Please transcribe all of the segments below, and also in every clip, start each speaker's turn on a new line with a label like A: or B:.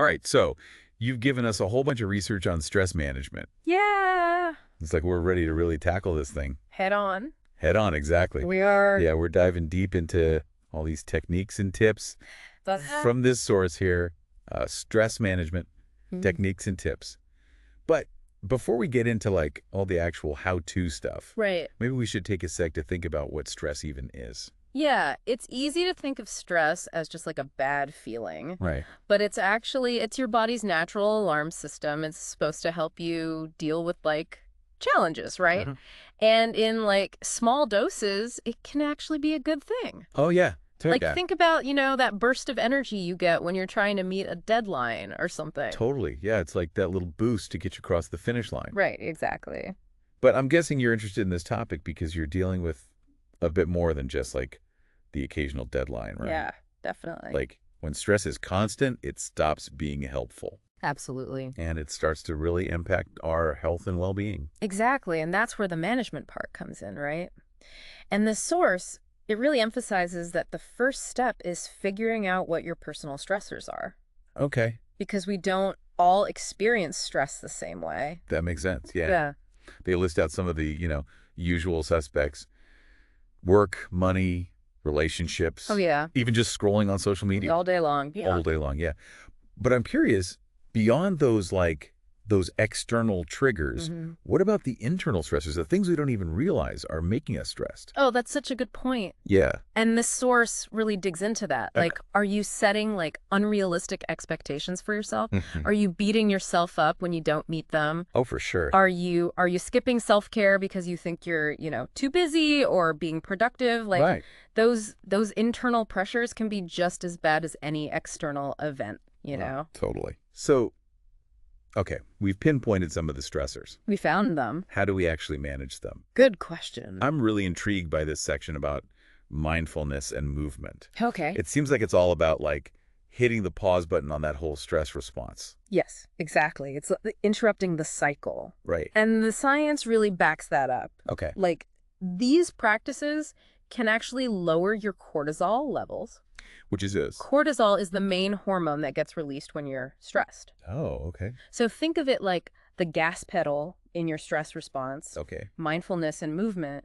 A: All right, so you've given us a whole bunch of research on stress management.
B: Yeah.
A: It's like we're ready to really tackle this thing.
B: Head on.
A: Head on, exactly.
B: We are.
A: Yeah, we're diving deep into all these techniques and tips
B: That's
A: from this source here, stress management techniques and tips. But before we get into like all the actual how-to stuff,
B: right.
A: maybe we should take a sec to think about what stress even is.
B: Yeah, it's easy to think of stress as just like a bad feeling.
A: Right.
B: But it's your body's natural alarm system. It's supposed to help you deal with like challenges, right? And in like small doses, it can actually be a good thing.
A: Oh, yeah.
B: Like think about, that burst of energy you get when you're trying to meet a deadline or something.
A: Totally. Yeah, it's like that little boost to get you across the finish line.
B: Right, exactly.
A: But I'm guessing you're interested in this topic because you're dealing with a bit more than just like the occasional deadline, right?
B: Yeah, definitely.
A: Like when stress is constant, it stops being helpful.
B: Absolutely.
A: And it starts to really impact our health and well-being.
B: Exactly. And that's where the management part comes in, right? And the source, it really emphasizes that the first step is figuring out what your personal stressors are.
A: Okay.
B: Because we don't all experience stress the same way.
A: That makes sense. Yeah.
B: Yeah.
A: They list out some of the, usual suspects. Work, money, relationships.
B: Oh, yeah.
A: Even just scrolling on social media.
B: All day long. Yeah.
A: All day long, yeah. But I'm curious, beyond those external triggers, what about the internal stressors, the things we don't even realize are making us stressed?
B: Oh, that's such a good point.
A: Yeah.
B: And this source really digs into that.
A: Okay.
B: Like, are you setting like unrealistic expectations for yourself? Are you beating yourself up when you don't meet them?
A: Oh, for sure.
B: Are you skipping self-care because you think you're, too busy or being productive? Like
A: Right.
B: those internal pressures can be just as bad as any external event, know?
A: Totally. So, okay, we've pinpointed some of the stressors.
B: We found them.
A: How do we actually manage them?
B: Good question.
A: I'm really intrigued by this section about mindfulness and movement.
B: Okay.
A: It seems like it's all about like hitting the pause button on that whole stress response.
B: Yes, exactly. It's interrupting the cycle.
A: Right.
B: And the science really backs that up.
A: Okay.
B: Like these practices can actually lower your cortisol levels.
A: Which is this?
B: Cortisol is the main hormone that gets released when you're stressed.
A: Oh, okay.
B: So think of it like the gas pedal in your stress response.
A: Okay.
B: Mindfulness and movement,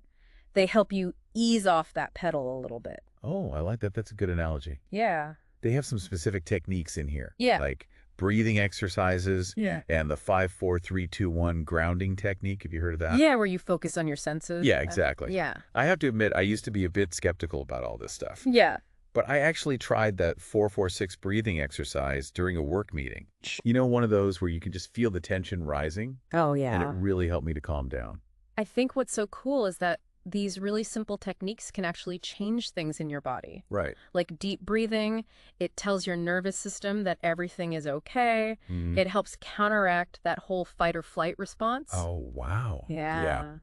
B: they help you ease off that pedal a little bit.
A: Oh, I like that. That's a good analogy.
B: Yeah.
A: They have some specific techniques in here.
B: Yeah.
A: Like breathing exercises.
B: Yeah.
A: And the 5-4-3-2-1 grounding technique. Have you heard of that?
B: Yeah, where you focus on your senses.
A: Yeah, exactly.
B: Yeah.
A: I have to admit, I used to be a bit skeptical about all this stuff.
B: Yeah.
A: But I actually tried that 4-4-6 breathing exercise during a work meeting. One of those where you can just feel the tension rising.
B: Oh,
A: And
B: yeah.
A: it really helped me to calm down.
B: I think what's so cool is that these really simple techniques can actually change things in your body.
A: Right.
B: Like deep breathing, it tells your nervous system that everything is okay. It helps counteract that whole fight or flight response.
A: Oh, wow.
B: Yeah.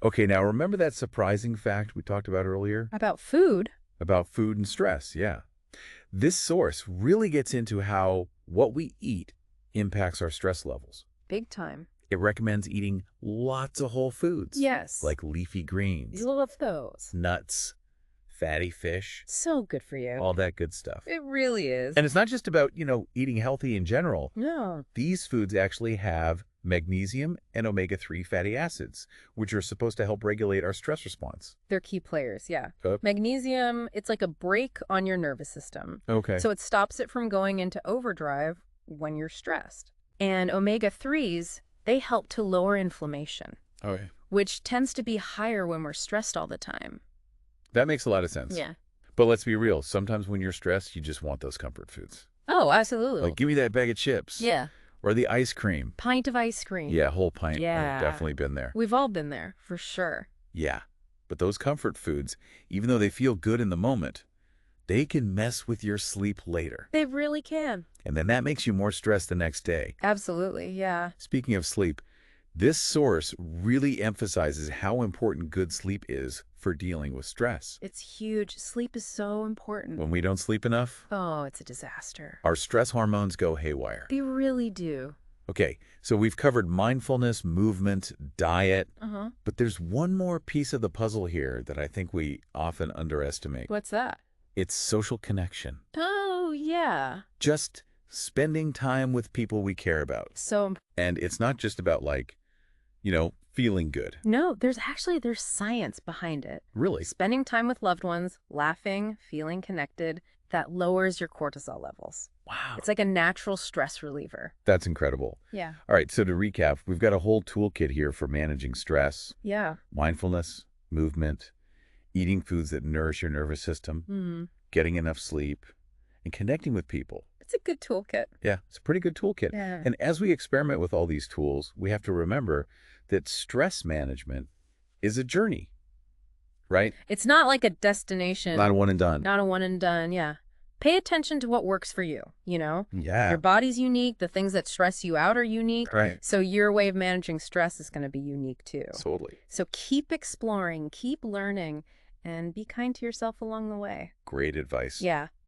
A: Okay, now remember that surprising fact we talked about earlier?
B: About food.
A: About food and stress, yeah. This source really gets into how what we eat impacts our stress levels.
B: Big time.
A: It recommends eating lots of whole foods.
B: Yes.
A: Like leafy greens,
B: You love those.
A: nuts, fatty fish,
B: So good for you.
A: all that good stuff.
B: It really is.
A: And it's not just about, eating healthy in general.
B: No.
A: These foods actually have magnesium and omega-3 fatty acids, which are supposed to help regulate our stress response.
B: They're key players, yeah.
A: Yep.
B: Magnesium, it's like a brake on your nervous system.
A: Okay.
B: So it stops it from going into overdrive when you're stressed. And omega-3s, they help to lower inflammation,
A: Okay.
B: which tends to be higher when we're stressed all the time.
A: That makes a lot of sense.
B: Yeah.
A: But let's be real. Sometimes when you're stressed, you just want those comfort foods.
B: Oh, absolutely.
A: Like, give me that bag of chips.
B: Yeah.
A: Or the ice cream.
B: Pint of ice cream.
A: Yeah, whole pint.
B: Yeah.
A: I've definitely been there.
B: We've all been there, for sure.
A: Yeah. But those comfort foods, even though they feel good in the moment, they can mess with your sleep later.
B: They really can.
A: And then that makes you more stressed the next day.
B: Absolutely, yeah.
A: Speaking of sleep, this source really emphasizes how important good sleep is for dealing with stress.
B: It's huge. Sleep is so important.
A: When we don't sleep enough,
B: Oh, it's a disaster.
A: our stress hormones go haywire.
B: They really do.
A: Okay, so we've covered mindfulness, movement, diet,
B: Uh-huh.
A: but there's one more piece of the puzzle here that I think we often underestimate.
B: What's that?
A: It's social connection.
B: Oh, yeah.
A: Just spending time with people we care about.
B: So,
A: And it's not just about like, feeling good.
B: no, there's science behind it.
A: Really?
B: Spending time with loved ones, laughing, feeling connected, that lowers your cortisol levels.
A: Wow.
B: It's like a natural stress reliever.
A: That's incredible.
B: Yeah.
A: All right, so to recap, we've got a whole toolkit here for managing stress,
B: Yeah.
A: mindfulness, movement, eating foods that nourish your nervous system, getting enough sleep, and connecting with people.
B: It's a good toolkit.
A: Yeah, it's a pretty good toolkit.
B: Yeah.
A: And as we experiment with all these tools, we have to remember that stress management is a journey, right?
B: It's not like a destination.
A: Not a one and done.
B: Not a one and done, yeah. Pay attention to what works for you, you know?
A: Yeah.
B: Your body's unique. The things that stress you out are unique.
A: Right.
B: So your way of managing stress is going to be unique too.
A: Totally.
B: So keep exploring, keep learning, and be kind to yourself along the way.
A: Great advice.
B: Yeah.